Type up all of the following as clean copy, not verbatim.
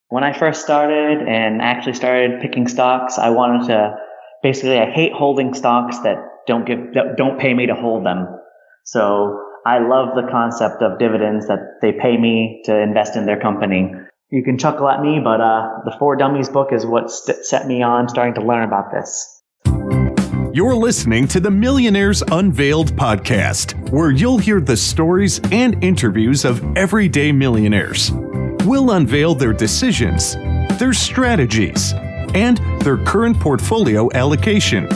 When I first started and actually started picking stocks, I wanted to I hate holding stocks that don't pay me to hold them. So I love the concept of dividends that they pay me to invest in their company. You can chuckle at me, but the Four Dummies book is what set me on starting to learn about this. You're listening to the Millionaires Unveiled podcast, where you'll hear the stories and interviews of everyday millionaires. We'll unveil their decisions, their strategies, and their current portfolio allocation.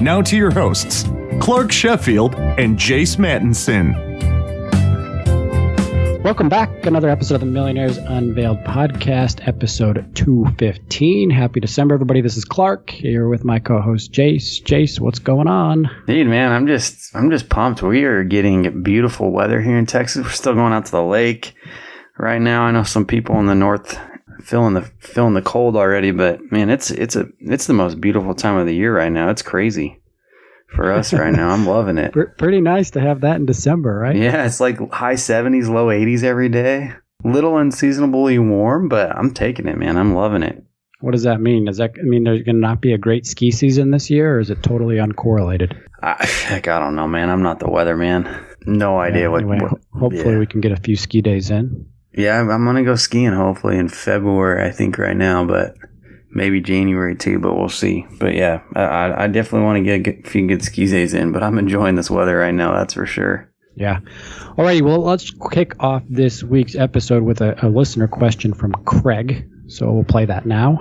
Now to your hosts, Clark Sheffield and Jace Mattinson. Welcome back. Another episode of the Millionaires Unveiled podcast, episode 215. Happy December, everybody. This is Clark here with my co-host Jace. Jace, what's going on? Dude, man, I'm just pumped. We are getting beautiful weather here in Texas. We're still going out to the lake right now. I know some people in the north feeling the cold already, but man, it's the most beautiful time of the year right now. It's crazy for us right now. I'm loving it. Pretty nice to have that in December, right? Yeah, it's like high 70s, low 80s every day. Little unseasonably warm, but I'm taking it, man. I'm loving it. What does that mean? Does that mean there's going to not be a great ski season this year, or is it totally uncorrelated? Heck, I don't know, man. I'm not the weatherman. No idea anyway, hopefully we can get a few ski days in. Yeah, I'm going to go skiing hopefully in February, I think right now, but maybe January too, but we'll see. But yeah, I definitely want to get a few good ski days in, but I'm enjoying this weather right now, that's for sure. Yeah. Alrighty, well, let's kick off this week's episode with a listener question from Craig. So we'll play that now.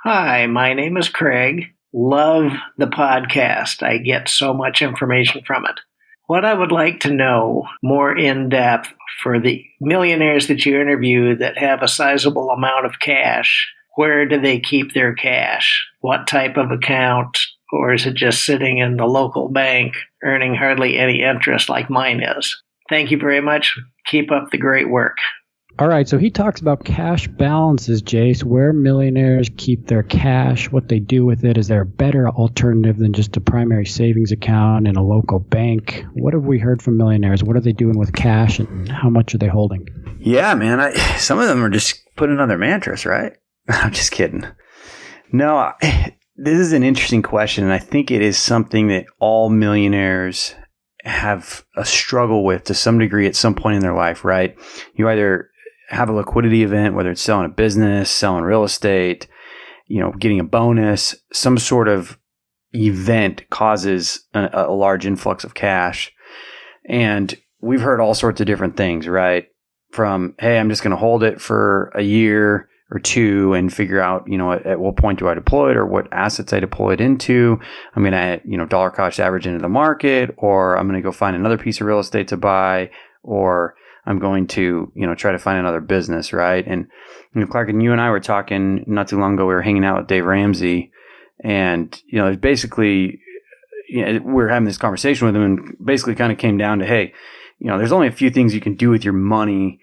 Hi, my name is Craig. Love the podcast. I get so much information from it. What I would like to know more in depth for the millionaires that you interview that have a sizable amount of cash, where do they keep their cash? What type of account? Or is it just sitting in the local bank earning hardly any interest like mine is? Thank you very much. Keep up the great work. All right, so he talks about cash balances, Jace, where millionaires keep their cash, what they do with it. Is there a better alternative than just a primary savings account in a local bank? What have we heard from millionaires? What are they doing with cash, and how much are they holding? Yeah, man, some of them are just putting on their mattress, right? I'm just kidding. No, this is an interesting question, and I think it is something that all millionaires have a struggle with to some degree at some point in their life, right? You either have a liquidity event, whether it's selling a business, selling real estate, getting a bonus, some sort of event causes a large influx of cash. And we've heard all sorts of different things, right? From, hey, I'm just going to hold it for a year or two and figure out, at what point do I deploy it or what assets I deploy it into. I'm going to, dollar cost average into the market, or I'm going to go find another piece of real estate to buy, or I'm going to, try to find another business, right? And, Clark, and you and I were talking not too long ago. We were hanging out with Dave Ramsey, and, basically, we were having this conversation with him, and basically kind of came down to, hey, there's only a few things you can do with your money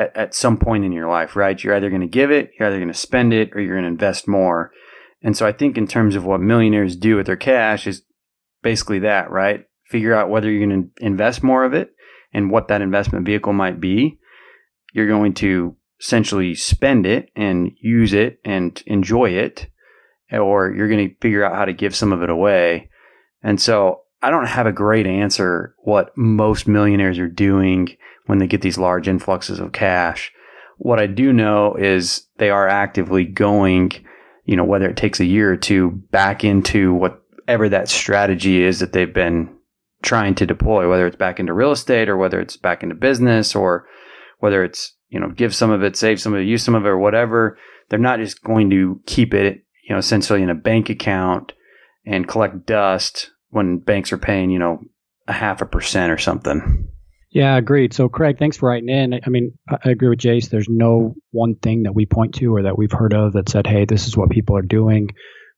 at some point in your life, right? You're either going to give it, you're either going to spend it, or you're going to invest more. And so I think in terms of what millionaires do with their cash is basically that, right? Figure out whether you're going to invest more of it and what that investment vehicle might be. You're going to essentially spend it and use it and enjoy it, or you're going to figure out how to give some of it away. And so I don't have a great answer what most millionaires are doing when they get these large influxes of cash. What I do know is they are actively going, whether it takes a year or two, back into whatever that strategy is that they've been trying to deploy, whether it's back into real estate or whether it's back into business or whether it's, give some of it, save some of it, use some of it or whatever. They're not just going to keep it, essentially in a bank account and collect dust when banks are paying, 0.5% or something. Yeah, agreed. So, Craig, thanks for writing in. I mean, I agree with Jace. There's no one thing that we point to or that we've heard of that said, hey, this is what people are doing.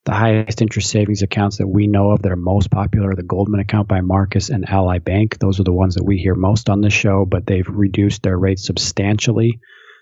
The highest interest savings accounts that we know of that are most popular are the Goldman account by Marcus and Ally Bank. Those are the ones that we hear most on this show, but they've reduced their rates substantially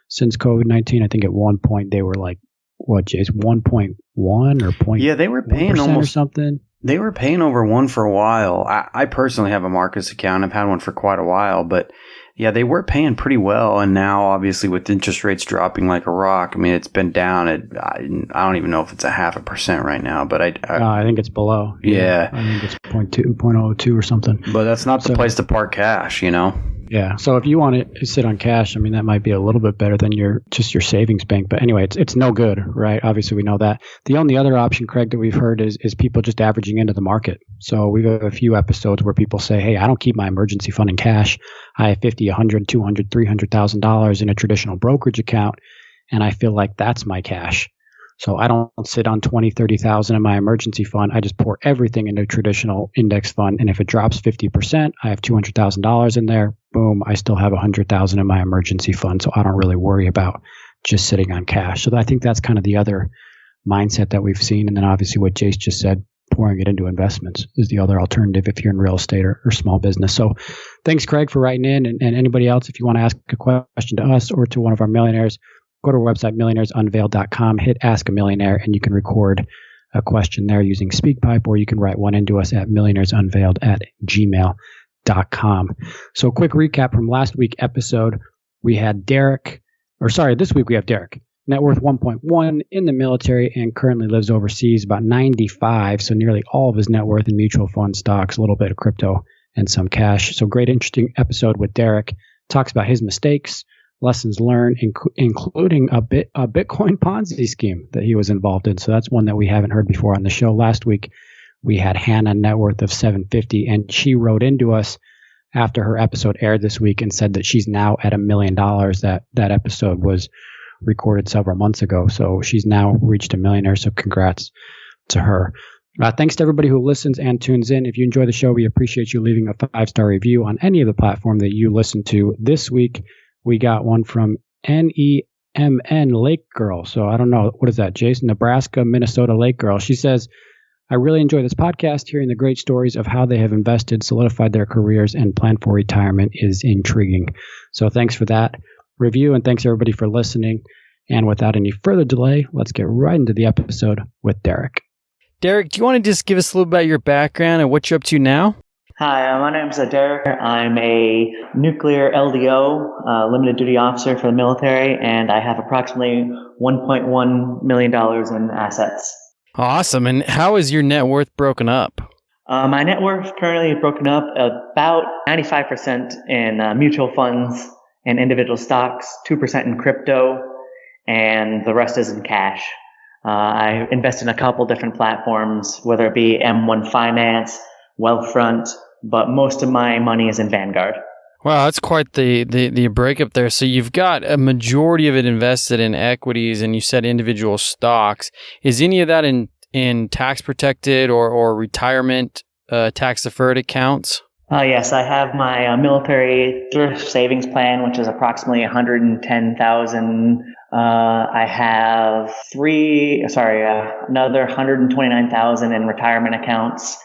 since COVID-19. I think at one point they were like, what, Jace, 1.1 or 0.1%? Yeah, they were paying almost or something. They were paying over 1 for a while. I personally have a Marcus account. I've had one for quite a while, but Yeah, they were paying pretty well, and now obviously with interest rates dropping like a rock, I mean it's been down at I don't even know if it's 0.5% right now, but I think it's below. Yeah, I think it's 0.02 or something. But that's not the place to park cash, you know. Yeah. So if you want to sit on cash, I mean, that might be a little bit better than your savings bank. But anyway, it's no good, right? Obviously, we know that. The only other option, Craig, that we've heard is people just averaging into the market. So we've had a few episodes where people say, hey, I don't keep my emergency fund in cash. I have $50, $100, $200, $300,000 in a traditional brokerage account, and I feel like that's my cash. So I don't sit on 20, 30,000 in my emergency fund. I just pour everything into a traditional index fund. And if it drops 50%, I have $200,000 in there. Boom, I still have 100,000 in my emergency fund. So I don't really worry about just sitting on cash. So I think that's kind of the other mindset that we've seen. And then obviously what Jace just said, pouring it into investments is the other alternative if you're in real estate or small business. So thanks, Craig, for writing in. And anybody else, if you want to ask a question to us or to one of our millionaires, go to our website, millionairesunveiled.com, hit Ask a Millionaire, and you can record a question there using SpeakPipe, or you can write one into us at millionairesunveiled@gmail.com. So quick recap from last week's episode. We had this week we have Derek. Net worth 1.1, in the military, and currently lives overseas, about 95, so nearly all of his net worth in mutual fund stocks, a little bit of crypto, and some cash. So great, interesting episode with Derek. Talks about his mistakes, lessons learned, including a Bitcoin Ponzi scheme that he was involved in. So that's one that we haven't heard before on the show. Last week, we had Hannah, net worth of $750, and she wrote into us after her episode aired this week and said that she's now at $1 million. That episode was recorded several months ago. So she's now reached $1 million. So congrats to her. Thanks to everybody who listens and tunes in. If you enjoy the show, we appreciate you leaving a 5-star review on any of the platform that you listen to. This week, we got one from NEMN Lake Girl. So I don't know. What is that, Jason? Nebraska, Minnesota Lake Girl. She says, I really enjoy this podcast. Hearing the great stories of how they have invested, solidified their careers, and planned for retirement is intriguing. So thanks for that review, and thanks everybody for listening. And without any further delay, let's get right into the episode with Derek. Derek, do you want to just give us a little about your background and what you're up to now? Hi, my name's Derek. I'm a nuclear LDO, limited duty officer for the military, and I have approximately $1.1 million in assets. Awesome. And how is your net worth broken up? My net worth currently broken up about 95% in mutual funds and individual stocks, 2% in crypto, and the rest is in cash. I invest in a couple different platforms, whether it be M1 Finance, Wealthfront, but most of my money is in Vanguard. Wow, that's quite the breakup there. So you've got a majority of it invested in equities, and you said individual stocks. Is any of that in tax protected or retirement tax deferred accounts? Yes, I have my military thrift savings plan, which is approximately $110,000. I have another $129,000 in retirement accounts,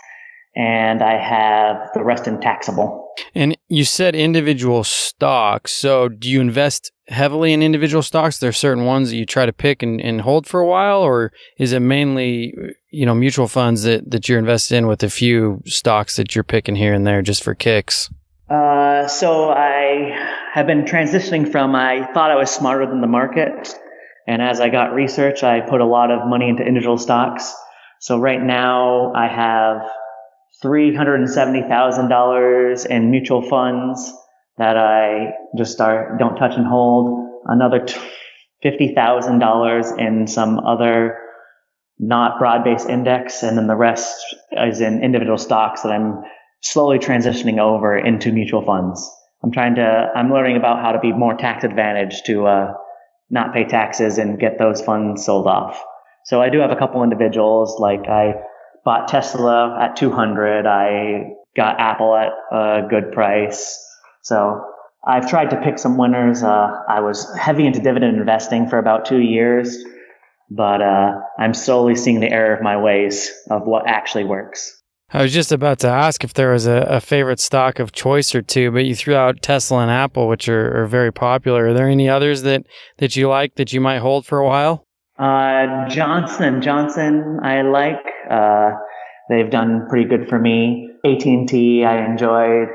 and I have the rest in taxable. And you said individual stocks. So do you invest heavily in individual stocks? There are certain ones that you try to pick and hold for a while, or is it mainly, mutual funds that you're invested in with a few stocks that you're picking here and there just for kicks? So I have been transitioning from, I thought I was smarter than the market. And as I got research, I put a lot of money into individual stocks. So right now I have $370,000 in mutual funds that I just don't touch and hold. Another $50,000 in some other not broad-based index, and then the rest is in individual stocks that I'm slowly transitioning over into mutual funds. I'm learning about how to be more tax advantaged to not pay taxes and get those funds sold off. So I do have a couple individuals, like I bought Tesla at 200. I got Apple at a good price. So I've tried to pick some winners. I was heavy into dividend investing for about 2 years, but I'm slowly seeing the error of my ways of what actually works. I was just about to ask if there was a favorite stock of choice or two, but you threw out Tesla and Apple, which are very popular. Are there any others that you like that you might hold for a while? Johnson & Johnson I like. They've done pretty good for me. AT&T I enjoyed.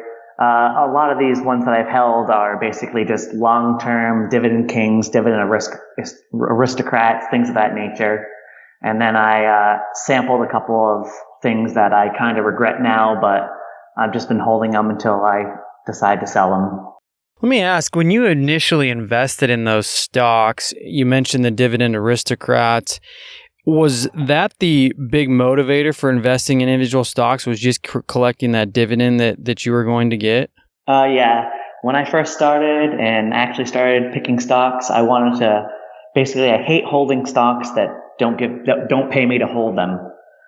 A lot of these ones that I've held are basically just long-term dividend kings, aristocrats, things of that nature. And then I sampled a couple of things that I kind of regret now, but I've just been holding them until I decide to sell them. Let me ask, when you initially invested in those stocks, you mentioned the dividend aristocrats. Was that the big motivator for investing in individual stocks, was just collecting that dividend that you were going to get? Yeah. When I first started and actually started picking stocks, I wanted to I hate holding stocks that don't pay me to hold them.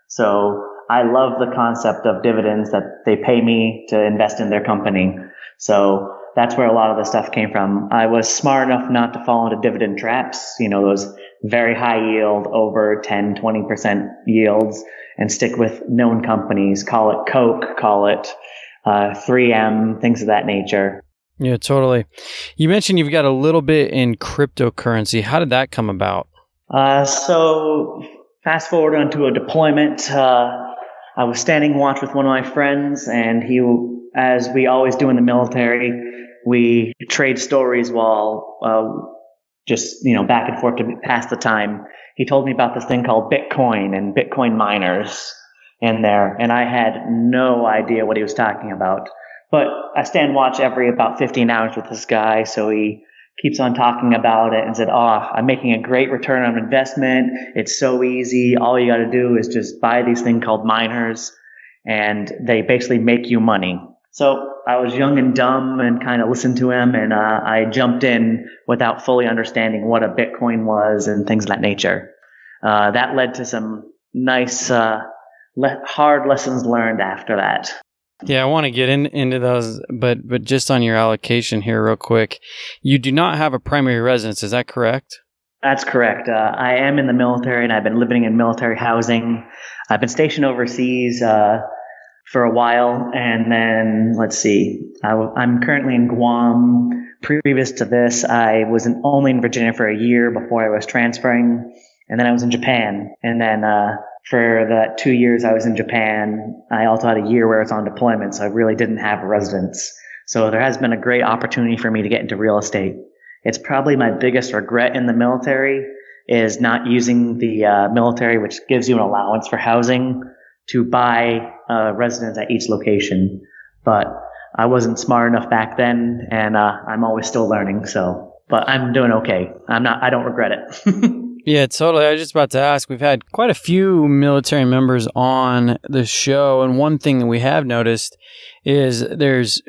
So I love the concept of dividends, that they pay me to invest in their company. So that's where a lot of the stuff came from. I was smart enough not to fall into dividend traps, those very high yield, over 10, 20% yields, and stick with known companies. Call it Coke, call it 3M, things of that nature. Yeah, totally. You mentioned you've got a little bit in cryptocurrency. How did that come about? So fast forward onto a deployment. I was standing watch with one of my friends, and as we always do in the military, we trade stories while just back and forth to pass the time. He told me about this thing called Bitcoin and Bitcoin miners in there, and I had no idea what he was talking about. But I stand watch every about 15 hours with this guy, so he keeps on talking about it and said, I'm making a great return on investment. It's so easy. All you got to do is just buy these things called miners, and they basically make you money. So I was young and dumb and kind of listened to him, and I jumped in without fully understanding what a Bitcoin was and things of that nature. That led to some nice, hard lessons learned after that. Yeah, I want to get into those, but just on your allocation here real quick, you do not have a primary residence, is that correct? That's correct. I am in the military, and I've been living in military housing. I've been stationed overseas for a while, and then, let's see, I'm currently in Guam. Previous to this, I was only in Virginia for a year before I was transferring, and then I was in Japan, and then for the 2 years I was in Japan, I also had a year where I was on deployment, so I really didn't have a residence. So there has been a great opportunity for me to get into real estate. It's probably my biggest regret in the military is not using the military, which gives you an allowance for housing, to buy a residence at each location. But I wasn't smart enough back then, and I'm always still learning. But I'm doing okay. I don't regret it. Yeah, totally. I was just about to ask, we've had quite a few military members on the show, and one thing that we have noticed is there's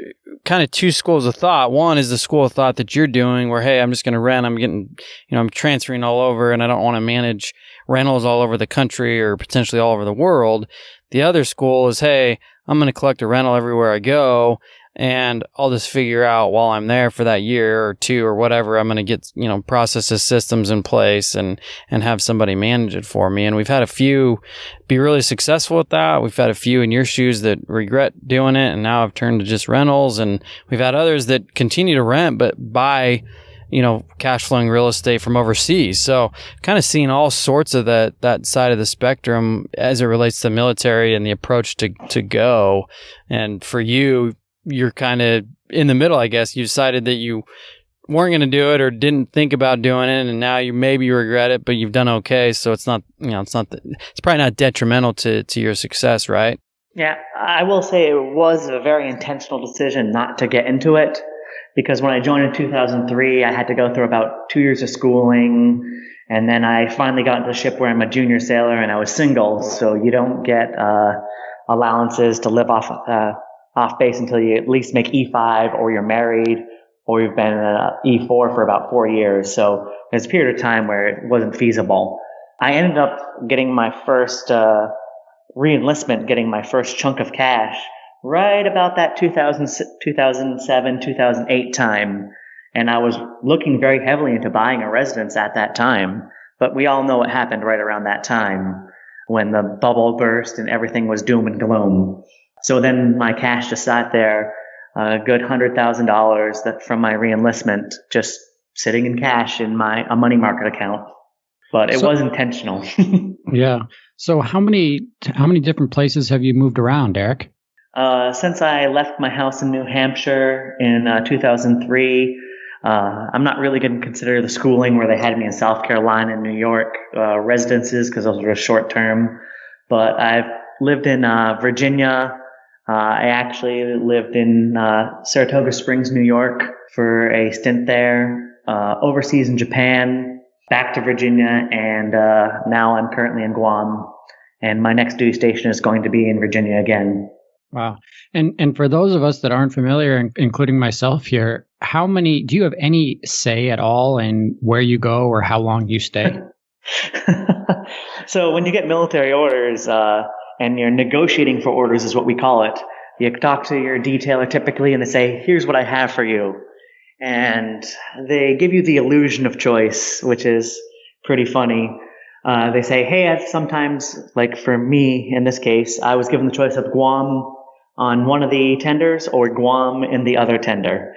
kind of two schools of thought. One is the school of thought that you're doing where, hey, I'm just going to rent, I'm transferring all over, and I don't want to manage rentals all over the country or potentially all over the world. The other school is, hey, I'm going to collect a rental everywhere I go, and I'll just figure out while I'm there for that year or two or whatever, I'm going to get, processes, systems in place and have somebody manage it for me. And we've had a few be really successful with that. We've had a few in your shoes that regret doing it and now have turned to just rentals. And we've had others that continue to rent but buy, cash flowing real estate from overseas. So kind of seeing all sorts of that side of the spectrum as it relates to the military and the approach to go. And for you, you're kind of in the middle, I guess. You decided that you weren't going to do it or didn't think about doing it, and now you regret it, but you've done okay. So it's not, it's probably not detrimental to your success, right? Yeah, I will say it was a very intentional decision not to get into it, because when I joined in 2003, I had to go through about 2 years of schooling, and then I finally got into the ship where I'm a junior sailor, and I was single, so you don't get allowances to live off base until you at least make E5 or you're married or you've been E4 for about 4 years. So there's a period of time where it wasn't feasible. I ended up getting my first re-enlistment, getting my first chunk of cash right about that 2007, 2008 time. And I was looking very heavily into buying a residence at that time. But we all know what happened right around that time when the bubble burst and everything was doom and gloom. So then my cash just sat there, a good $100,000 that from my re-enlistment, just sitting in cash in a money market account. But it was intentional. Yeah. So how many different places have you moved around, Eric? Since I left my house in New Hampshire in 2003, I'm not really going to consider the schooling where they had me in South Carolina and New York residences because those were short term. But I've lived in Virginia. I actually lived in Saratoga Springs, New York for a stint there, overseas in Japan, back to Virginia, and now I'm currently in Guam. And my next duty station is going to be in Virginia again. Wow. And for those of us that aren't familiar, including myself here, do you have any say at all in where you go or how long you stay? So when you get military orders, and you're negotiating for orders is what we call it, you talk to your detailer typically and they say, here's what I have for you. And they give you the illusion of choice, which is pretty funny. They say, hey, I've sometimes, like for me in this case, I was given the choice of Guam on one of the tenders or Guam in the other tender.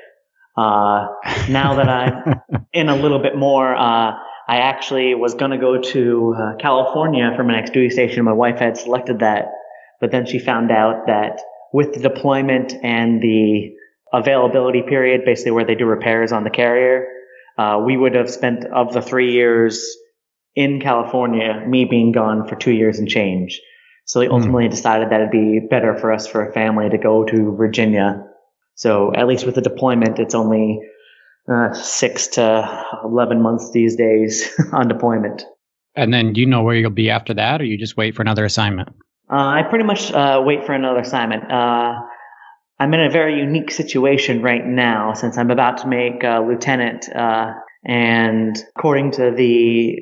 Now that I'm in a little bit more, I actually was going to go to California for my next duty station. My wife had selected that, but then she found out that with the deployment and the availability period, basically where they do repairs on the carrier, we would have spent, of the 3 years in California, me being gone for 2 years and change. So they ultimately decided that it'd be better for us for a family to go to Virginia. So at least with the deployment, it's only 6 to 11 months these days on deployment. And then do you know where you'll be after that, or you just wait for another assignment? I pretty much wait for another assignment. I'm in a very unique situation right now since I'm about to make lieutenant. And according to the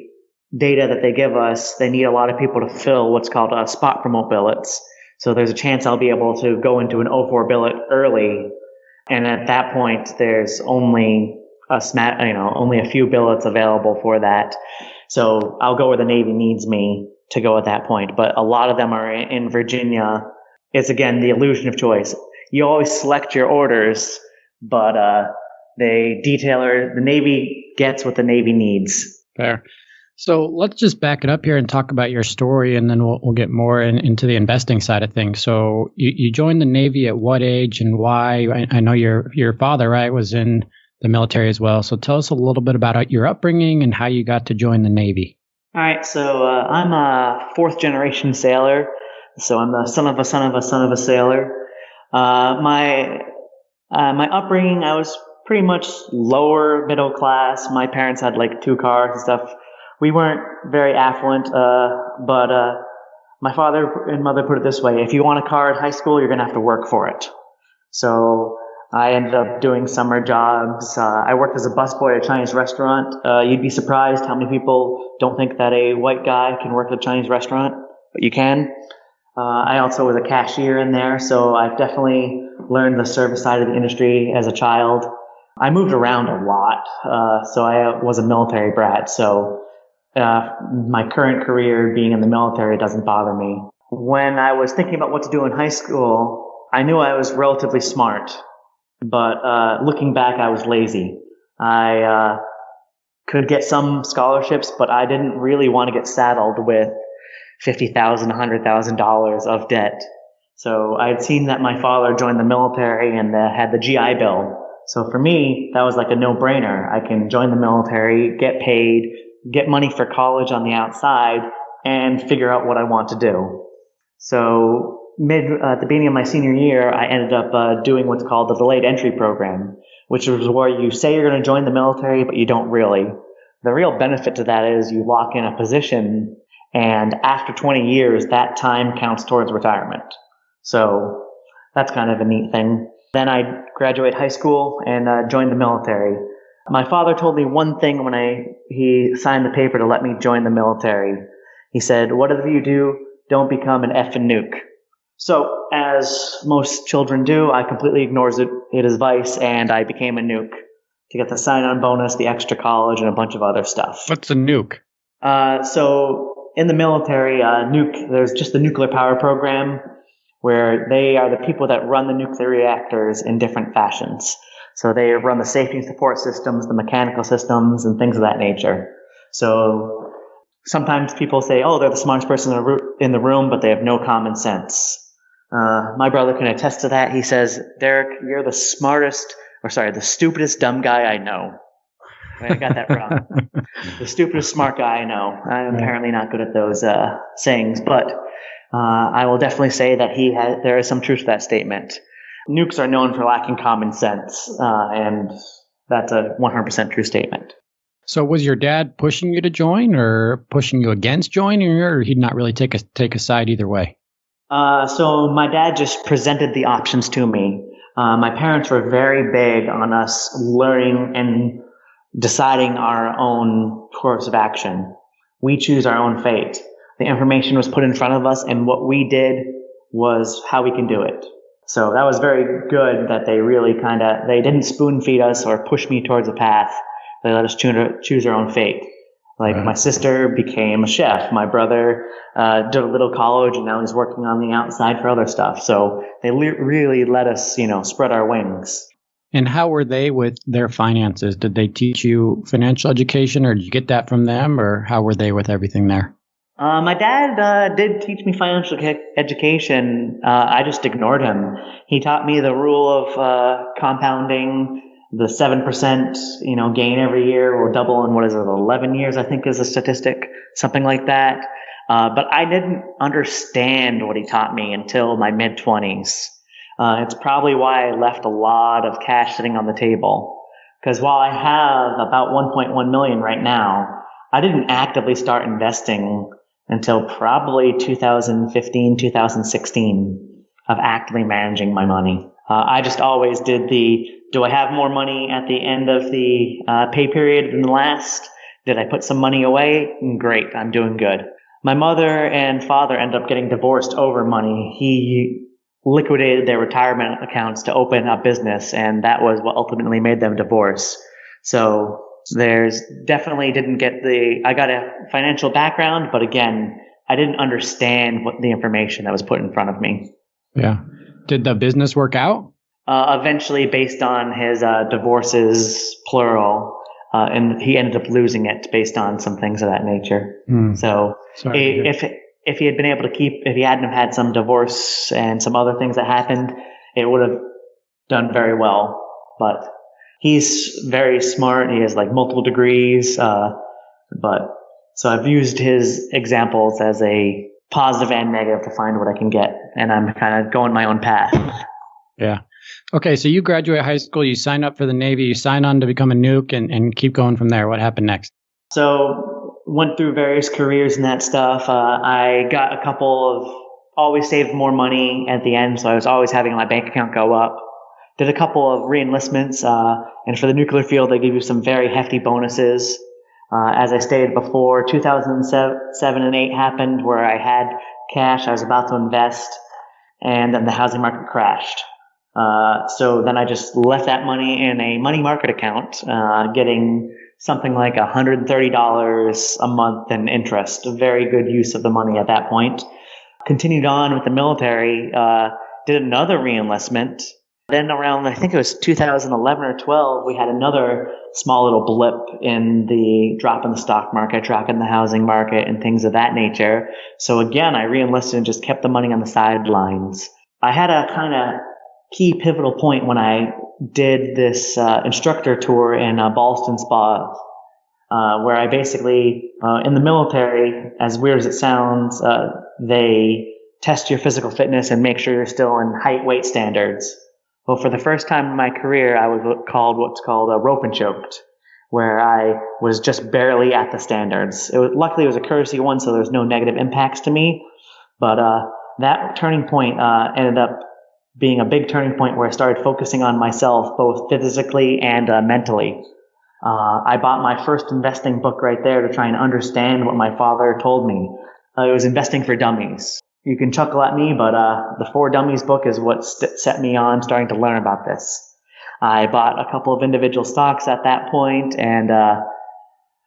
data that they give us, they need a lot of people to fill what's called spot promote billets. So there's a chance I'll be able to go into an 04 billet early. And at that point, there's only only a few billets available for that. So I'll go where the Navy needs me to go at that point. But a lot of them are in Virginia. It's, again, the illusion of choice. You always select your orders, but the Navy gets what the Navy needs. Fair. So let's just back it up here and talk about your story, and then we'll get more into the investing side of things. So you joined the Navy at what age and why? I know your father, right, was in the military as well. So tell us a little bit about your upbringing and how you got to join the Navy. All right, so I'm a fourth generation sailor. So I'm the son of a son of a son of a sailor. My upbringing, I was pretty much lower middle class. My parents had like 2 cars and stuff. We weren't very affluent, but my father and mother put it this way: if you want a car at high school, you're going to have to work for it. So I ended up doing summer jobs. I worked as a busboy at a Chinese restaurant. You'd be surprised how many people don't think that a white guy can work at a Chinese restaurant, but you can. I also was a cashier in there, so I've definitely learned the service side of the industry as a child. I moved around a lot, so I was a military brat, so my current career being in the military doesn't bother me. When I was thinking about what to do in high school, I knew I was relatively smart, but looking back, I was lazy. I could get some scholarships, but I didn't really want to get saddled with $50,000, $100,000 of debt. So I had seen that my father joined the military and had the GI Bill. So for me, that was like a no-brainer. I can join the military, get paid, get money for college on the outside, and figure out what I want to do. So at the beginning of my senior year, I ended up doing what's called the delayed entry program, which is where you say you're going to join the military, but you don't really. The real benefit to that is you lock in a position, and after 20 years, that time counts towards retirement. So that's kind of a neat thing. Then I graduated high school and joined the military. My father told me one thing when he signed the paper to let me join the military. He said, whatever you do, don't become an effing nuke. So, as most children do, I completely ignored his advice, and I became a nuke to get the sign-on bonus, the extra college, and a bunch of other stuff. What's a nuke? So, in the military, there's just the nuclear power program, where they are the people that run the nuclear reactors in different fashions. So they run the safety and support systems, the mechanical systems, and things of that nature. So sometimes people say, oh, they're the smartest person in the room, but they have no common sense. My brother can attest to that. He says, Derek, you're the stupidest dumb guy I know. Wait, I got that wrong. The stupidest smart guy I know. I'm apparently not good at those sayings, but I will definitely say that there is some truth to that statement. Nukes are known for lacking common sense, and that's a 100% true statement. So was your dad pushing you to join or pushing you against joining, or he'd not really take a side either way? So my dad just presented the options to me. My parents were very big on us learning and deciding our own course of action. We choose our own fate. The information was put in front of us, and what we did was how we can do it. So that was very good that they really they didn't spoon feed us or push me towards a path. They let us choose our own fate. Like my sister became a chef. My brother did a little college, and now he's working on the outside for other stuff. So they really let us, spread our wings. And how were they with their finances? Did they teach you financial education, or did you get that from them, or how were they with everything there? My dad did teach me financial education. I just ignored him. He taught me the rule of compounding, the 7%, gain every year or double in 11 years, I think is a statistic, something like that. But I didn't understand what he taught me until my mid-20s. It's probably why I left a lot of cash sitting on the table. Because while I have about 1.1 million right now, I didn't actively start investing until probably 2015, 2016 of actively managing my money. I just always did do I have more money at the end of the pay period than the last? Did I put some money away? Great, I'm doing good. My mother and father ended up getting divorced over money. He liquidated their retirement accounts to open a business, and that was what ultimately made them divorce. So there's definitely I got a financial background, but again, I didn't understand what the information that was put in front of me. Yeah. Did the business work out? Eventually, based on his divorces, plural, and he ended up losing it based on some things of that nature. So if he had been able to if he hadn't have had some divorce and some other things that happened, it would have done very well. But he's very smart. He has multiple degrees. So I've used his examples as a positive and negative to find what I can get. And I'm kind of going my own path. Yeah. Okay. So you graduate high school, you sign up for the Navy, you sign on to become a nuke and keep going from there. What happened next? So went through various careers and that stuff. I got always saved more money at the end. So I was always having my bank account go up. Did a couple of re-enlistments, and for the nuclear field, they give you some very hefty bonuses. As I stated before, 2007 and 8 happened where I had cash I was about to invest, and then the housing market crashed. So then I just left that money in a money market account, getting something like $130 a month in interest. A very good use of the money at that point. Continued on with the military, did another re-enlistment. Then around, I think it was 2011 or 12, we had another small little blip in the drop in the stock market, drop in the housing market, and things of that nature. So again, I re-enlisted and just kept the money on the sidelines. I had a kind of key pivotal point when I did this instructor tour in Ballston Spa, where I basically, in the military, as weird as it sounds, they test your physical fitness and make sure you're still in height weight standards. Well, for the first time in my career, I was what's called a rope and choked, where I was just barely at the standards. Luckily, it was a courtesy one, so there was no negative impacts to me. But that turning point ended up being a big turning point where I started focusing on myself, both physically and mentally. I bought my first investing book right there to try and understand what my father told me. It was Investing for Dummies. You can chuckle at me, but the 4 Dummies book is what set me on starting to learn about this. I bought a couple of individual stocks at that point, and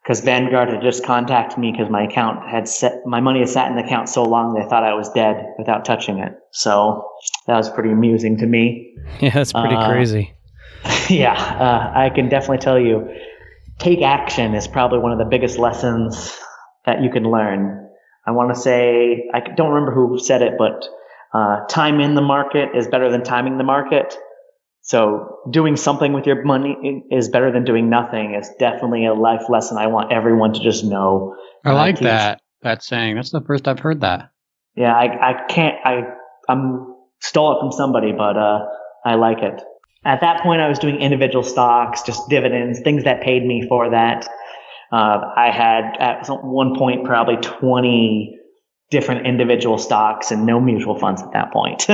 because Vanguard had just contacted me because my money had sat in the account so long they thought I was dead without touching it. So that was pretty amusing to me. Yeah, that's pretty crazy. Yeah, I can definitely tell you, take action is probably one of the biggest lessons that you can learn. I want to say, I don't remember who said it, but Time in the market is better than timing the market. So doing something with your money is better than doing nothing is definitely a life lesson I want everyone to just know. I like that saying. That's the first I've heard that. Yeah, I'm stole it from somebody, but I like it. At that point, I was doing individual stocks, just dividends, things that paid me for that. I had at one point probably 20 different individual stocks and no mutual funds at that point.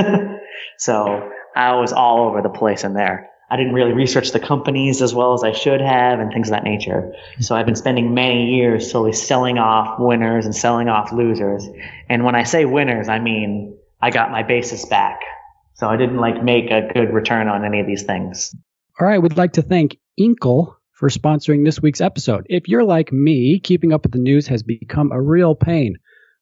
So I was all over the place in there. I didn't really research the companies as well as I should have and things of that nature. So I've been spending many years slowly selling off winners and selling off losers. And when I say winners, I mean I got my basis back. So I didn't make a good return on any of these things. All right, we'd like to thank Inkle for sponsoring this week's episode. If you're like me, keeping up with the news has become a real pain.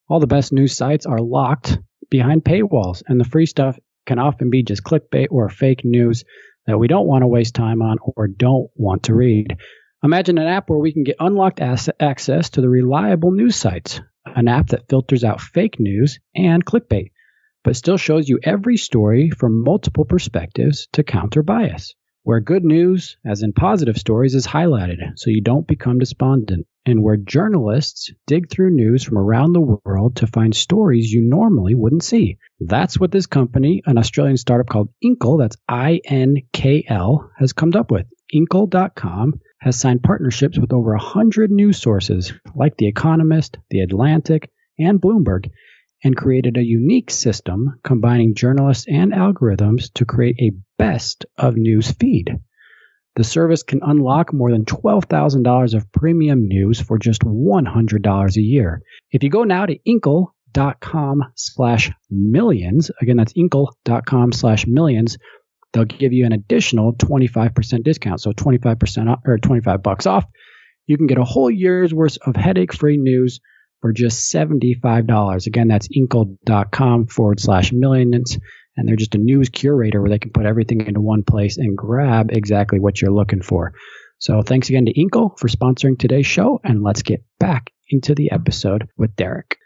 All the best news sites are locked behind paywalls, and the free stuff can often be just clickbait or fake news that we don't want to waste time on or don't want to read. Imagine an app where we can get unlocked access to the reliable news sites, an app that filters out fake news and clickbait, but still shows you every story from multiple perspectives to counter bias, where good news, as in positive stories, is highlighted so you don't become despondent, and where journalists dig through news from around the world to find stories you normally wouldn't see. That's what this company, an Australian startup called Inkle, that's INKL, has come up with. Inkle.com has signed partnerships with over 100 news sources like The Economist, The Atlantic, and Bloomberg, and created a unique system combining journalists and algorithms to create a best of news feed. The service can unlock more than $12,000 of premium news for just $100 a year. If you go now to inkle.com/millions, again, that's inkle.com/millions, they'll give you an additional 25% discount. So 25% off, or $25 off. You can get a whole year's worth of headache-free news for just $75. Again, that's inkle.com/millions. And they're just a news curator where they can put everything into one place and grab exactly what you're looking for. So thanks again to Inkle for sponsoring today's show. And let's get back into the episode with Derek.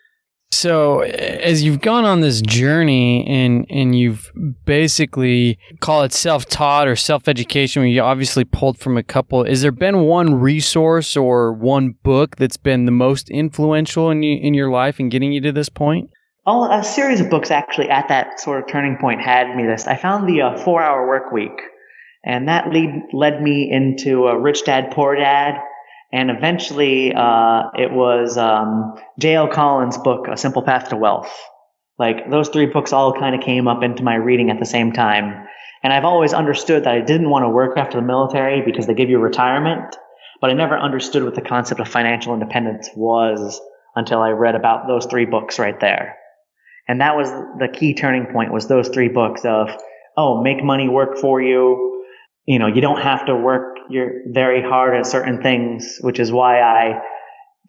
So as you've gone on this journey and you've basically call it self-taught or self-education, where you obviously pulled from a couple, has there been one resource or one book that's been the most influential in your life and getting you to this point? A series of books actually at that sort of turning point had me this. I found the 4-Hour Work Week, and that led me into Rich Dad, Poor Dad, and eventually it was J.L. Collins' book, A Simple Path to Wealth. Those three books all kind of came up into my reading at the same time. And I've always understood that I didn't want to work after the military because they give you retirement, but I never understood what the concept of financial independence was until I read about those three books right there. And that was the key turning point, was those three books of, make money work for you. You don't have to work very hard at certain things, which is why I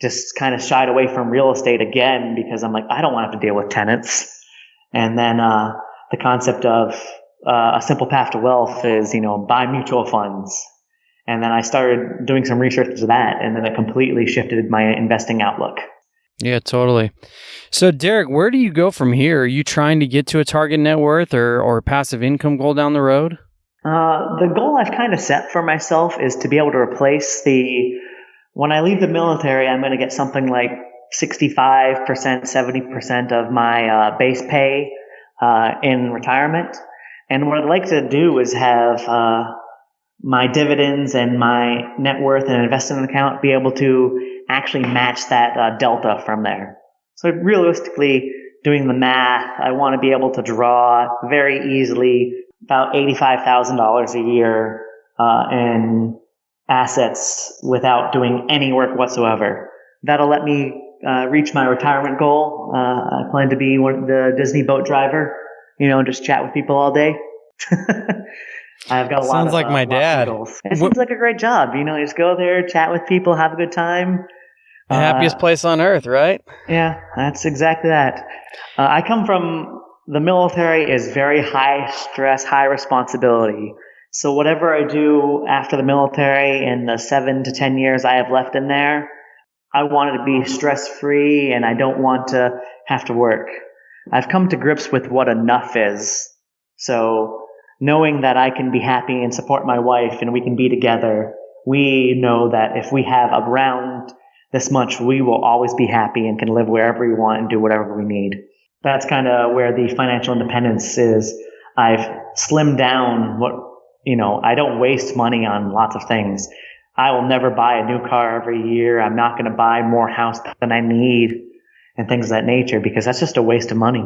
just kind of shied away from real estate again, because I'm I don't want to have to deal with tenants. And then the concept of A Simple Path to Wealth is, buy mutual funds. And then I started doing some research into that, and then it completely shifted my investing outlook. Yeah, totally. So, Derek, where do you go from here? Are you trying to get to a target net worth or a passive income goal down the road? The goal I've kind of set for myself is to be able to replace when I leave the military, I'm going to get something like 65%, 70% of my base pay in retirement. And what I'd like to do is have my dividends and my net worth in an investment account be able to actually match that delta from there. So realistically, doing the math, I want to be able to draw very easily about $85,000 a year in assets without doing any work whatsoever. That'll let me reach my retirement goal. I plan to be the Disney boat driver, just chat with people all day. I've got a lot Sounds of like my dad. Goals. It seems like a great job. Just go there, chat with people, have a good time. The happiest place on earth, right? Yeah, that's exactly that. I come from the military is very high stress, high responsibility. So whatever I do after the military in the 7 to 10 years I have left in there, I want it to be stress-free and I don't want to have to work. I've come to grips with what enough is. So knowing that I can be happy and support my wife and we can be together, we know that if we have around this much, we will always be happy and can live wherever we want and do whatever we need. That's kind of where the financial independence is. I've slimmed down I don't waste money on lots of things. I will never buy a new car every year. I'm not going to buy more house than I need and things of that nature because that's just a waste of money.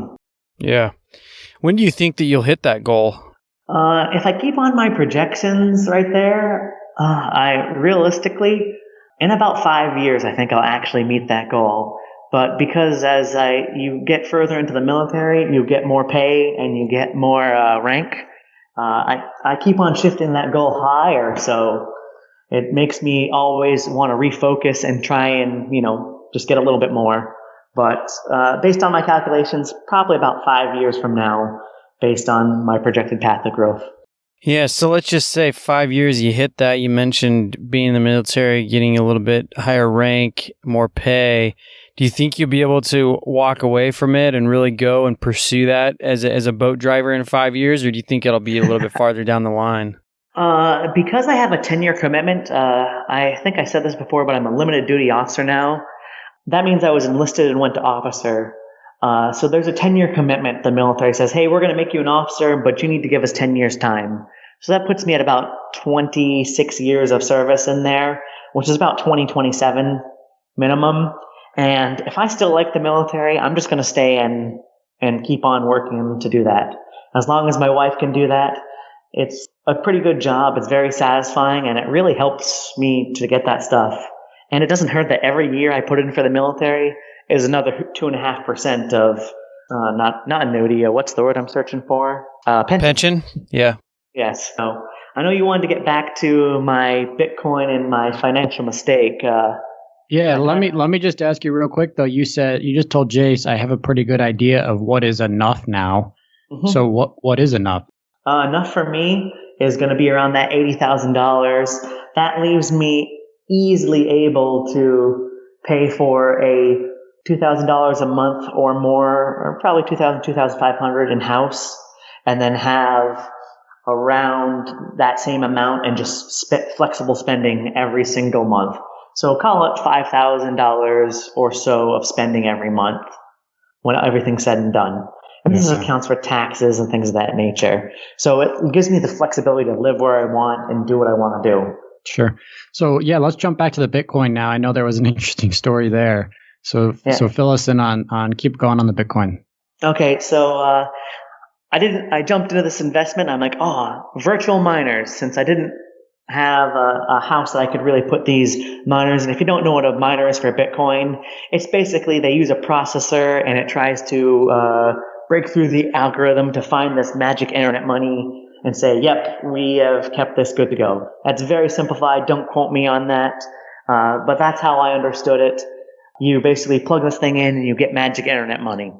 Yeah. When do you think that you'll hit that goal? If I keep on my projections right there, I realistically, in about 5 years, I think I'll actually meet that goal. But because as you get further into the military, you get more pay and you get more rank, I keep on shifting that goal higher. So it makes me always want to refocus and try and, just get a little bit more. But based on my calculations, probably about 5 years from now, based on my projected path of growth. Yeah, so let's just say 5 years you hit that. You mentioned being in the military, getting a little bit higher rank, more pay. Do you think you'll be able to walk away from it and really go and pursue that as a boat driver in 5 years, or do you think it'll be a little bit farther down the line? Because I have a 10-year commitment, I think I said this before, but I'm a limited duty officer now. That means I was enlisted and went to officer. So there's a 10-year commitment. The military says, hey, we're going to make you an officer, but you need to give us 10 years time. So that puts me at about 26 years of service in there, which is about 2027 minimum. And if I still like the military, I'm just going to stay and keep on working to do that. As long as my wife can do that, it's a pretty good job. It's very satisfying, and it really helps me to get that stuff. And it doesn't hurt that every year I put in for the military is another 2.5% of not annuity. What's the word I'm searching for? Pension? Yeah. Yes. So I know you wanted to get back to my Bitcoin and my financial mistake. Yeah, let me just ask you real quick though. You just told Jace I have a pretty good idea of what is enough now. Mm-hmm. So what is enough? Enough for me is going to be around that $80,000. That leaves me easily able to pay for a $2,000 a month or more, or probably $2,500 in house, and then have around that same amount and just flexible spending every single month. So call it $5,000 or so of spending every month when everything's said and done. And this accounts for taxes and things of that nature. So it gives me the flexibility to live where I want and do what I want to do. Sure. So yeah, let's jump back to the Bitcoin now. I know there was an interesting story there. So fill us in on keep going on the Bitcoin. Okay, so I jumped into this investment. I'm like, virtual miners, since I didn't have a house that I could really put these miners. And if you don't know what a miner is for Bitcoin, it's basically they use a processor and it tries to break through the algorithm to find this magic internet money and say, yep, we have kept this good to go. That's very simplified. Don't quote me on that. But that's how I understood it. You basically plug this thing in and you get magic internet money.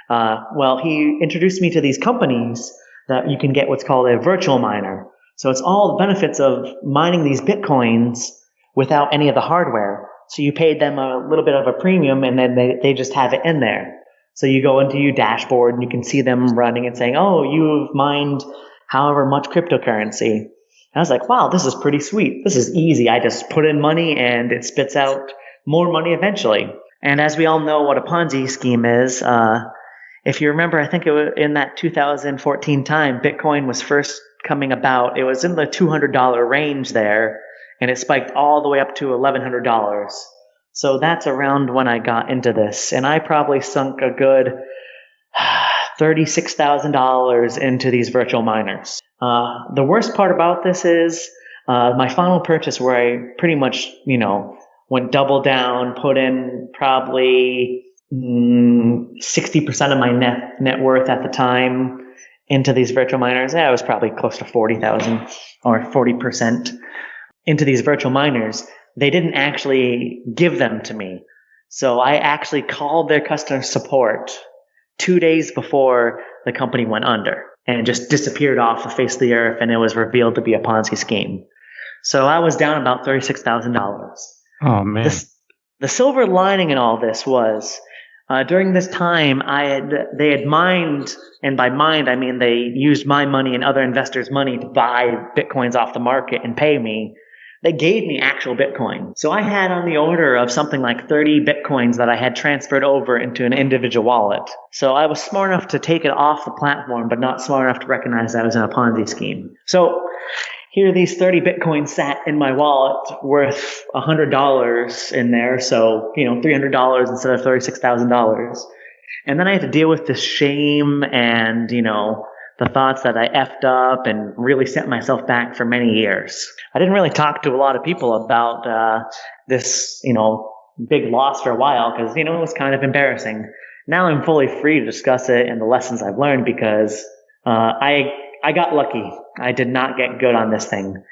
Well, he introduced me to these companies that you can get what's called a virtual miner. So it's all the benefits of mining these Bitcoins without any of the hardware. So you paid them a little bit of a premium and then they just have it in there. So you go into your dashboard and you can see them running and saying, oh, you've mined however much cryptocurrency. And I was like, wow, this is pretty sweet. This is easy. I just put in money and it spits out more money eventually. And as we all know what a Ponzi scheme is, if you remember, I think it was in that 2014 time, Bitcoin was first coming about. It was in the $200 range there, and it spiked all the way up to $1,100. So that's around when I got into this, and I probably sunk a good $36,000 into these virtual miners. The worst part about this is my final purchase, where I pretty much, went double down, put in probably 60% of my net worth at the time into these virtual miners. I was probably close to 40,000 or 40% into these virtual miners. They didn't actually give them to me. So I actually called their customer support 2 days before the company went under and just disappeared off the face of the earth, and it was revealed to be a Ponzi scheme. So I was down about $36,000. Oh, man. The silver lining in all this was During this time, they had mined, and by mined I mean they used my money and other investors' money to buy Bitcoins off the market and pay me. They gave me actual Bitcoin. So I had on the order of something like 30 Bitcoins that I had transferred over into an individual wallet. So I was smart enough to take it off the platform, but not smart enough to recognize I was in a Ponzi scheme. So here these 30 Bitcoins sat in my wallet worth $100 in there. So, $300 instead of $36,000. And then I had to deal with this shame and, the thoughts that I effed up and really set myself back for many years. I didn't really talk to a lot of people about this, big loss for a while because, it was kind of embarrassing. Now I'm fully free to discuss it and the lessons I've learned because I got lucky. I did not get good on this thing.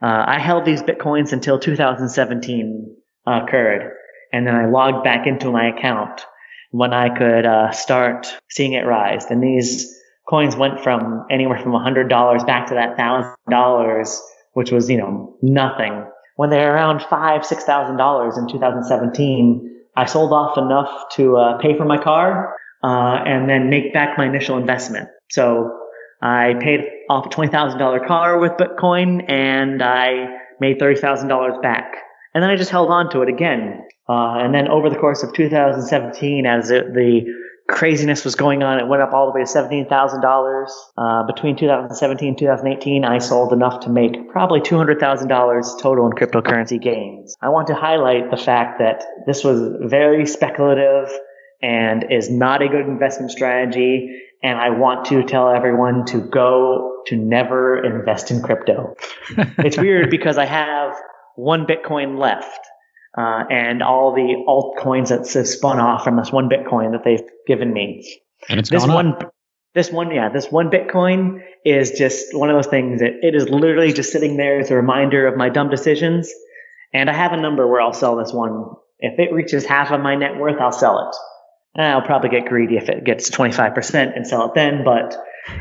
I held these Bitcoins until 2017 occurred, and then I logged back into my account when I could start seeing it rise. And these coins went from anywhere from $100 back to that $1,000, which was, nothing. When they were around $5,000, $6,000 in 2017, I sold off enough to pay for my car and then make back my initial investment. So I paid off a $20,000 car with Bitcoin, and I made $30,000 back. And then I just held on to it again. And then over the course of 2017, as the craziness was going on, it went up all the way to $17,000. Between 2017 and 2018, I sold enough to make probably $200,000 total in cryptocurrency gains. I want to highlight the fact that this was very speculative and is not a good investment strategy. And I want to tell everyone to never invest in crypto. It's weird because I have one Bitcoin left, and all the altcoins that spun off from this one Bitcoin that they've given me. And it's this one Bitcoin is just one of those things that it is literally just sitting there as a reminder of my dumb decisions. And I have a number where I'll sell this one. If it reaches half of my net worth, I'll sell it. I'll probably get greedy if it gets 25% and sell it then, but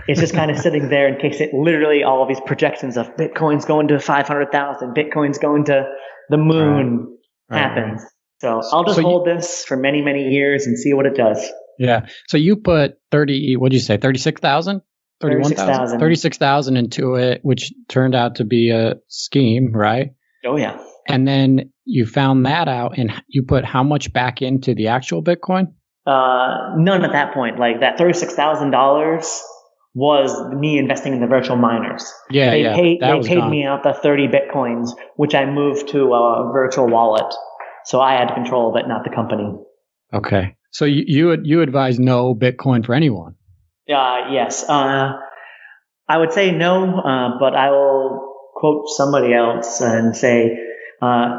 it's just kind of sitting there in case it literally all of these projections of Bitcoin's going to 500,000, Bitcoin's going to the moon happens. So I'll just hold this for many, many years and see what it does. Yeah. So you put 36,000? 31,000? 36,000 into it, which turned out to be a scheme, right? Oh, yeah. And then you found that out, and you put how much back into the actual Bitcoin? None at that point. Like that $36,000 was me investing in the virtual miners. They paid me out the 30 Bitcoins, which I moved to a virtual wallet. So I had control of it, not the company. Okay. So you advise no Bitcoin for anyone? Yes. I would say no, but I will quote somebody else and say,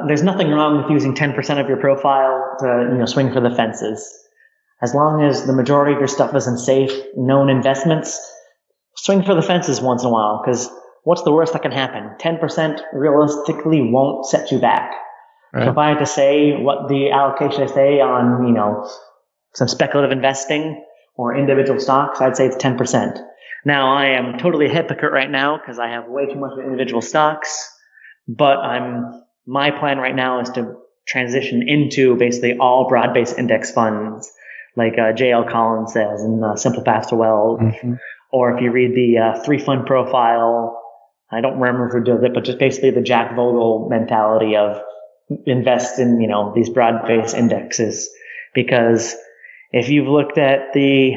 there's nothing wrong with using 10% of your profile to, swing for the fences. As long as the majority of your stuff is in safe, known investments, swing for the fences once in a while, because what's the worst that can happen? 10% realistically won't set you back. Right. So if I had to say what the allocation I say on, some speculative investing or individual stocks, I'd say it's 10%. Now, I am totally a hypocrite right now because I have way too much of individual stocks, but my plan right now is to transition into basically all broad-based index funds, like J.L. Collins says in Simple Path to Wealth. Mm-hmm. Or if you read the three-fund profile, I don't remember who does it, but just basically the Jack Vogel mentality of invest in, these broad-based indexes. Because if you've looked at the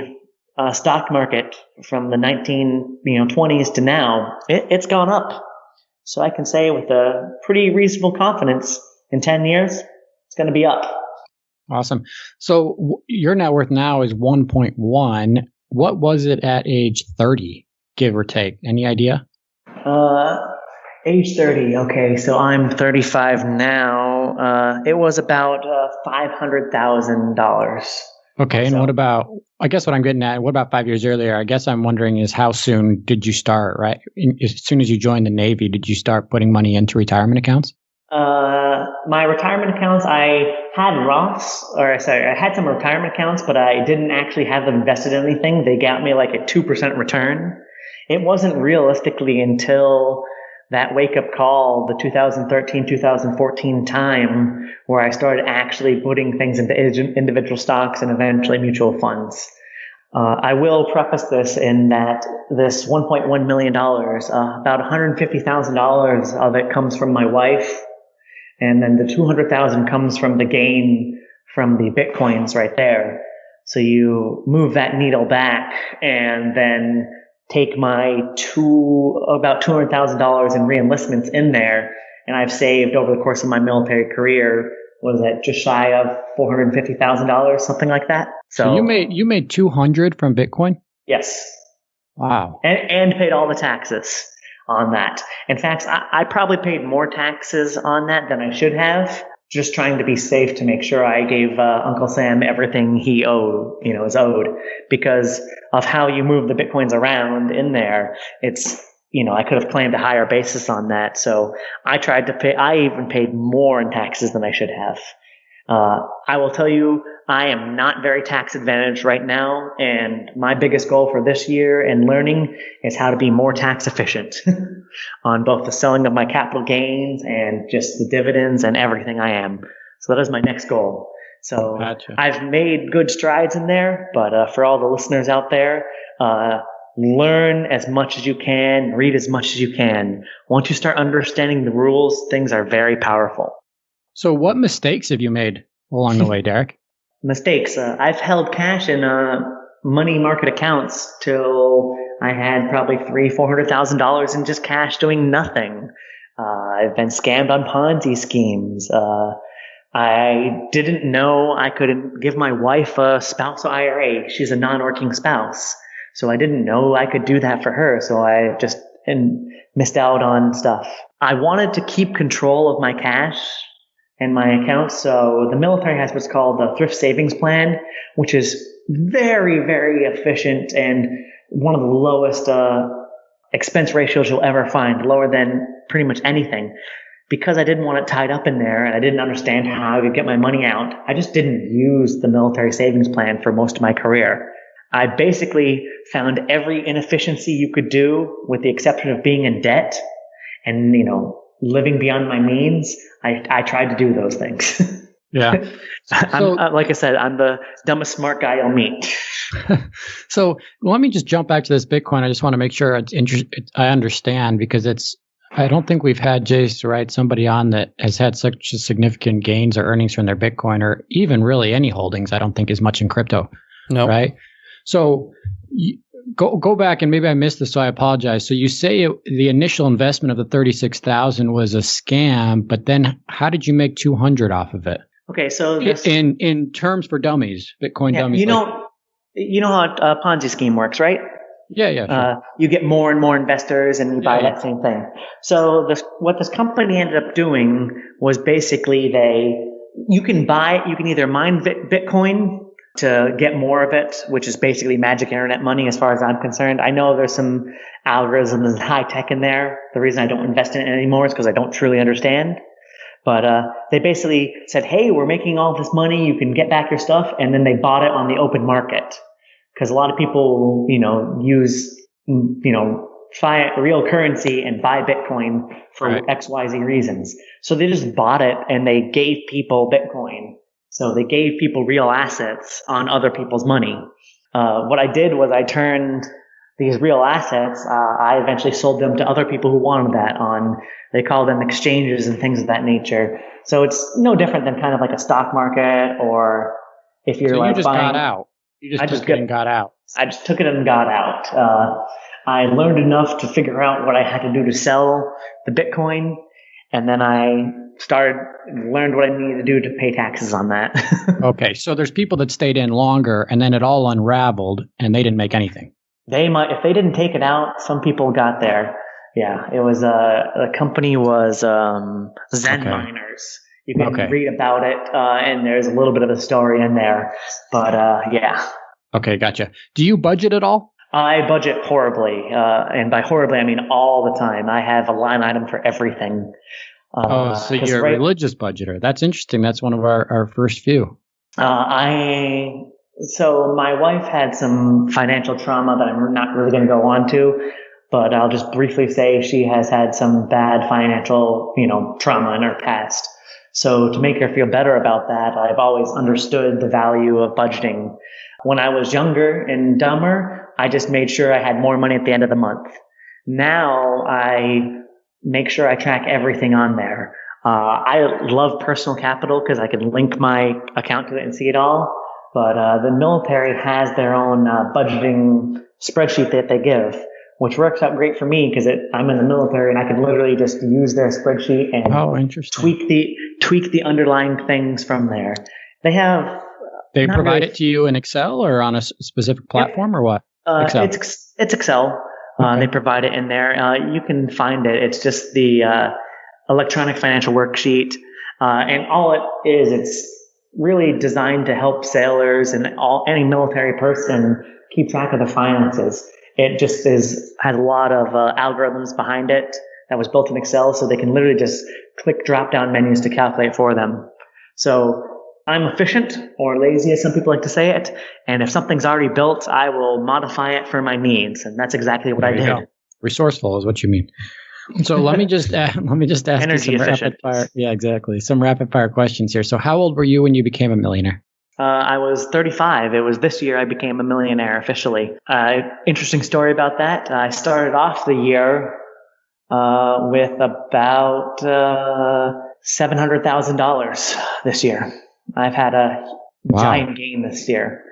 stock market from the 1920s to now, it's gone up. So I can say with a pretty reasonable confidence in 10 years, it's going to be up. Awesome. So your net worth now is 1.1. What was it at age 30, give or take? Any idea? Age 30. Okay, so I'm 35 now. It was about $500,000. Okay, and what about, I guess what I'm getting at, what about 5 years earlier? I guess I'm wondering is how soon did you start, right? As soon as you joined the Navy, did you start putting money into retirement accounts? My retirement accounts, I had I had some retirement accounts, but I didn't actually have them invested in anything. They got me like a 2% return. It wasn't realistically until that wake-up call, the 2013, 2014 time where I started actually putting things into individual stocks and eventually mutual funds. I will preface this in that this $1.1 million, about $150,000 of it comes from my wife, and then the $200,000 comes from the gain from the Bitcoins right there. So you move that needle back and then take my about $200,000 in reenlistments in there, and I've saved over the course of my military career, was it just shy of $450,000, something like that? So you made 200 from Bitcoin? Yes. Wow. And paid all the taxes on that. In fact, I probably paid more taxes on that than I should have, just trying to be safe to make sure I gave Uncle Sam everything he is owed, because of how you move the Bitcoins around in there. It's, I could have claimed a higher basis on that. So I even paid more in taxes than I should have. I will tell you, I am not very tax advantaged right now, and my biggest goal for this year in learning is how to be more tax efficient on both the selling of my capital gains and just the dividends and everything I am. So that is my next goal. So Gotcha. I've made good strides in there, but for all the listeners out there, learn as much as you can, read as much as you can. Once you start understanding the rules, things are very powerful. So what mistakes have you made along the way, Derek? Mistakes. I've held cash in money market accounts till I had probably $300,000-$400,000 in just cash doing nothing. I've been scammed on Ponzi schemes. I didn't know I could give my wife a spousal IRA. She's a non-working spouse. So I didn't know I could do that for her. So I just missed out on stuff. I wanted to keep control of my cash and my accounts. So the military has what's called the thrift savings plan, which is very, very efficient and one of the lowest expense ratios you'll ever find, lower than pretty much anything. Because I didn't want it tied up in there and I didn't understand how I could get my money out, I just didn't use the military savings plan for most of my career. I basically found every inefficiency you could do, with the exception of being in debt and, living beyond my means. I tried to do those things. Yeah. Like I said, I'm the dumbest smart guy you'll meet. So let me just jump back to this Bitcoin. I just want to make sure I understand, because I don't think we've had, Jace, right, somebody on that has had such significant gains or earnings from their Bitcoin, or even really any holdings, I don't think, as much in crypto. No. Right? So go back, and maybe I missed this, so I apologize. So you say the initial investment of the $36,000 was a scam, but then how did you make 200 off of it? Okay, so in terms for dummies, Bitcoin dummies. You know how a Ponzi scheme works, right? Yeah. Sure. You get more and more investors, and you buy that same thing. So what this company ended up doing was basically you can either mine Bitcoin to get more of it, which is basically magic internet money as far as I'm concerned. I know there's some algorithms and high tech in there. The reason I don't invest in it anymore is because I don't truly understand. But they basically said, hey, we're making all this money, you can get back your stuff, and then they bought it on the open market. Because a lot of people, use, real currency and buy Bitcoin for XYZ reasons. So they just bought it and they gave people Bitcoin. So they gave people real assets on other people's money. What I did was I turned these real assets, I eventually sold them to other people who wanted that they call them exchanges and things of that nature. So it's no different than kind of like a stock market, or if you're you just got out. You just took it and got out. I just took it and got out. I learned enough to figure out what I had to do to sell the Bitcoin, and then I learned what I needed to do to pay taxes on that. Okay, so there's people that stayed in longer, and then it all unraveled, and they didn't make anything. They might, if they didn't take it out, some people got there. Yeah, it was the company was Zen Miners. You can read about it, and there's a little bit of a story in there. But yeah. Okay, gotcha. Do you budget at all? I budget horribly, and by horribly I mean all the time. I have a line item for everything. So you're a religious budgeter. That's interesting. That's one of our first few. So my wife had some financial trauma that I'm not really going to go on to, but I'll just briefly say she has had some bad financial, trauma in her past. So to make her feel better about that, I've always understood the value of budgeting. When I was younger and dumber, I just made sure I had more money at the end of the month. Now I make sure I track everything on there. I love personal capital because I can link my account to it and see it all. But the military has their own budgeting spreadsheet that they give, which works out great for me because I'm in the military and I can literally just use their spreadsheet and tweak the underlying things from there. They provide it to you in Excel or on a specific platform or what? Excel. It's Excel. Okay. They provide it in there. You can find it. It's just the electronic financial worksheet. And all it is, it's really designed to help sailors and any military person keep track of the finances. It just has a lot of algorithms behind it that was built in Excel, so they can literally just click drop-down menus to calculate for them. So I'm efficient, or lazy as some people like to say it, and if something's already built, I will modify it for my needs, and that's exactly what I did. Go. Resourceful is what you mean. So let me just ask you some some rapid fire questions here. So how old were you when you became a millionaire? I was 35. It was this year I became a millionaire officially. Interesting story about that. I started off the year with about $700,000 this year. I've had a giant gain this year.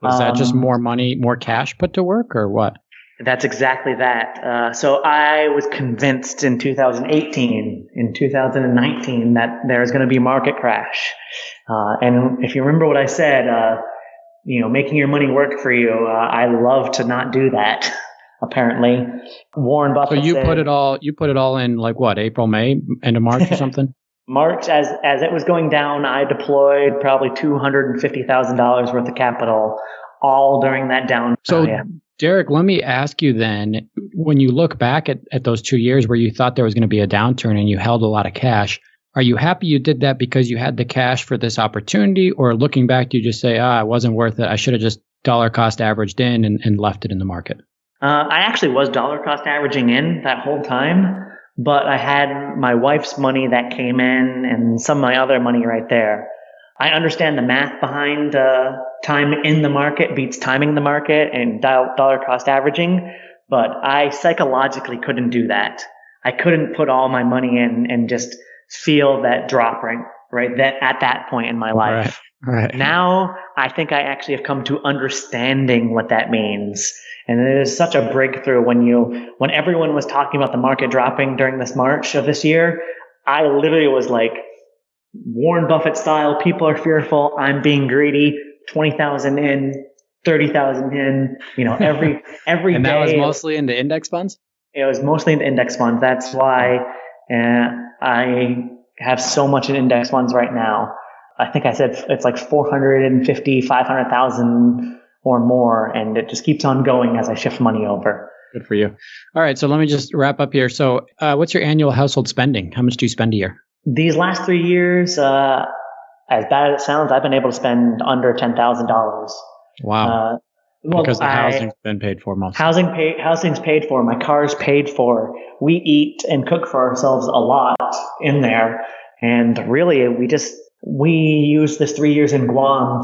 Was that just more money, more cash put to work, or what? That's exactly that. So I was convinced in 2018, in 2019, that there's going to be a market crash. And if you remember what I said, making your money work for you, I love to not do that. Apparently, Warren Buffett. So you put it all in like what, April, May, end of March or something? March, as it was going down, I deployed probably $250,000 worth of capital, all during that down. So, Derek, let me ask you then, when you look back at those 2 years where you thought there was going to be a downturn and you held a lot of cash, are you happy you did that because you had the cash for this opportunity, or looking back, do you just say, it wasn't worth it, I should have just dollar cost averaged in and left it in the market? I actually was dollar cost averaging in that whole time, but I had my wife's money that came in and some of my other money right there. I understand the math behind time in the market beats timing the market and dollar cost averaging, but I psychologically couldn't do that. I couldn't put all my money in and just feel that drop right at that point in my life. Right. Now, I think I actually have come to understanding what that means. And it is such a breakthrough when everyone was talking about the market dropping during this March of this year, I literally was like, Warren Buffett style, people are fearful, I'm being greedy, 20,000 in, 30,000 in, every and day. that was mostly into index funds? It was mostly into index funds. That's why I have so much in index funds right now. I think I said it's like 450, 500,000 or more, and it just keeps on going as I shift money over. Good for you. All right, so let me just wrap up here. So what's your annual household spending? How much do you spend a year? These last 3 years, as bad as it sounds, I've been able to spend under $10,000. Wow. Because the housing's been paid for most. Housing's paid for. My car's paid for. We eat and cook for ourselves a lot in there. And really, we used this 3 years in Guam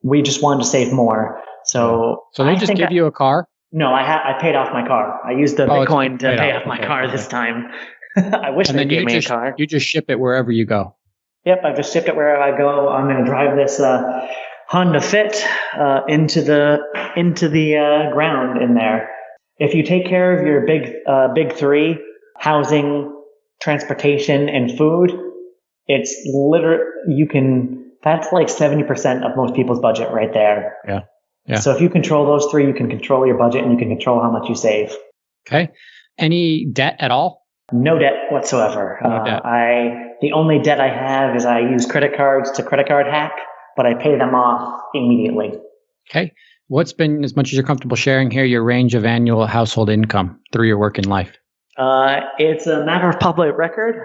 we just wanted to save more. So they just give you a car? No, I paid off my car. I used the Bitcoin to pay off my car this time. I wish they gave me a car. You just ship it wherever you go. Yep, I just shipped it wherever I go. I'm going to drive this Honda Fit into the ground in there. If you take care of your big three, housing, transportation, and food, it's that's like 70% of most people's budget right there. Yeah. So if you control those three, you can control your budget and you can control how much you save. Okay. Any debt at all? No debt whatsoever. No debt. The only debt I have is I use credit cards to credit card hack, but I pay them off immediately. Okay. What's been, as much as you're comfortable sharing here, your range of annual household income through your working life? It's a matter of public record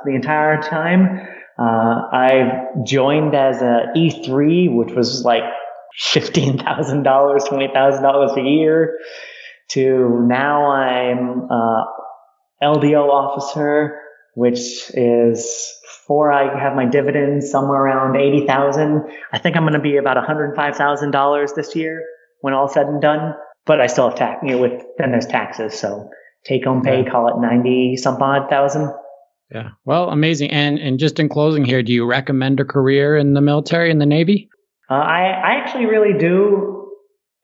the entire time. I've joined as a E3, which was like $15,000, $20,000 a year, to now I'm LDO officer, which is before I have my dividends somewhere around $80,000. I think I'm going to be about $105,000 this year when all said and done. But I still have tax, then there's taxes, so take home pay, call it 90 some odd thousand. Yeah. Well, amazing. And just in closing here, do you recommend a career in the military, in the Navy? I actually really do,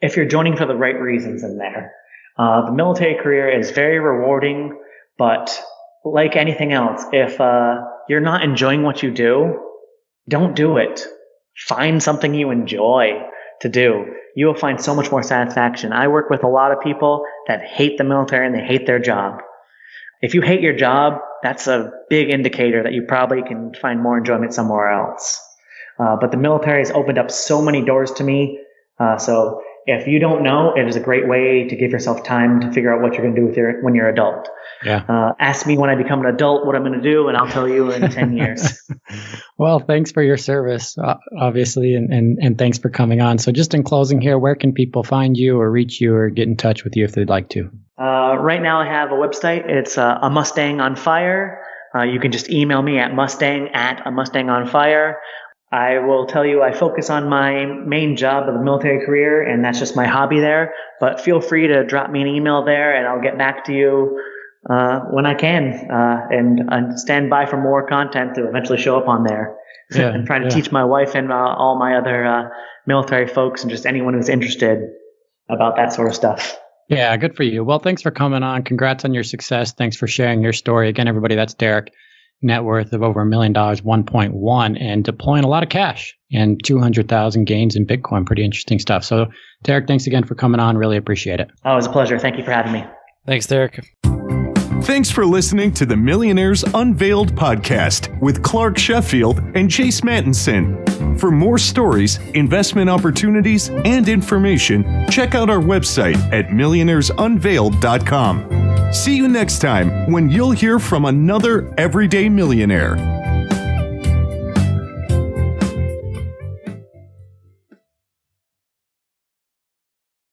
if you're joining for the right reasons in there. The military career is very rewarding, but like anything else, if you're not enjoying what you do, don't do it. Find something you enjoy to do. You will find so much more satisfaction. I work with a lot of people that hate the military and they hate their job. If you hate your job, that's a big indicator that you probably can find more enjoyment somewhere else. But the military has opened up so many doors to me. So if you don't know, it is a great way to give yourself time to figure out what you're going to do when you're an adult. Yeah. Ask me when I become an adult what I'm going to do, and I'll tell you in 10 years. Well, thanks for your service, obviously, and thanks for coming on. So just in closing here, where can people find you or reach you or get in touch with you if they'd like to? Right now I have a website. It's A Mustang on Fire. You can just email me at mustang@amustangonfire. I will tell you I focus on my main job of the military career, and that's just my hobby there. But feel free to drop me an email there, and I'll get back to you when I can, and stand by for more content to eventually show up on there. Yeah, and try to teach my wife and all my other military folks and just anyone who's interested about that sort of stuff. Yeah, good for you. Well, thanks for coming on. Congrats on your success. Thanks for sharing your story. Again, everybody, that's Derek. Net worth of over $1 million, 1.1, and deploying a lot of cash and 200,000 gains in Bitcoin. Pretty interesting stuff. So, Derek, thanks again for coming on. Really appreciate it. Oh, it was a pleasure. Thank you for having me. Thanks, Derek. Thanks for listening to the Millionaires Unveiled podcast with Clark Sheffield and Chase Mattinson. For more stories, investment opportunities, and information, check out our website at millionairesunveiled.com. See you next time when you'll hear from another everyday millionaire.